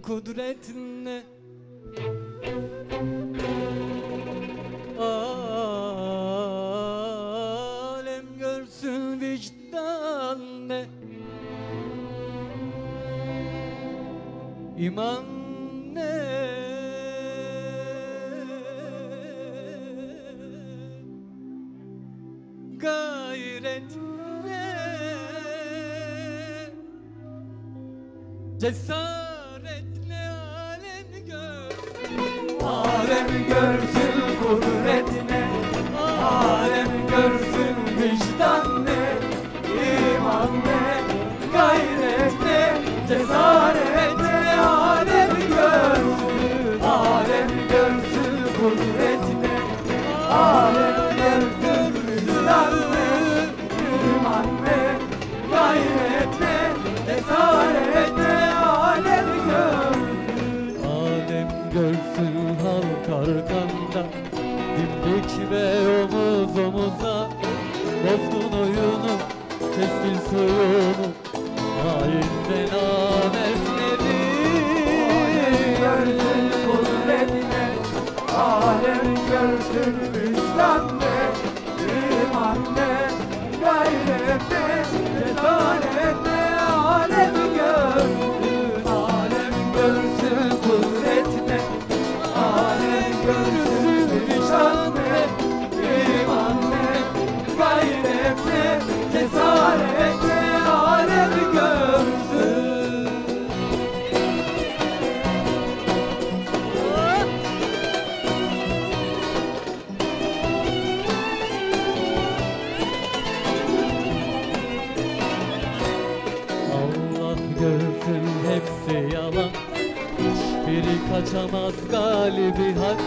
kudretinle. Alem görsün vicdan ne, iman ne, gayret ne, cesaret ne. Alem görsün kudretine, alem görsün vicdan ne, iman ne, gayret ne, cesaret ne. Alem görsün kudretine, alem görsün vicdan ne, iman ne, gayret ne, cesaret ne. Görsün halk arkanda, dimdik ve omuz omuza. Bozdun oyunu, keskin suyunu, hainden ametleri. Alem görsün kudretine, alem görsün vicdan ne, iman ne, gayret ne, cesaret ne. Alem görsün kudretine, alem görsün vicdan ne, iman ne, gayret ne, cesaret ne. Alem görsün. Allah görsün hepsi yalan, hiçbiri kaçamaz galibi hak.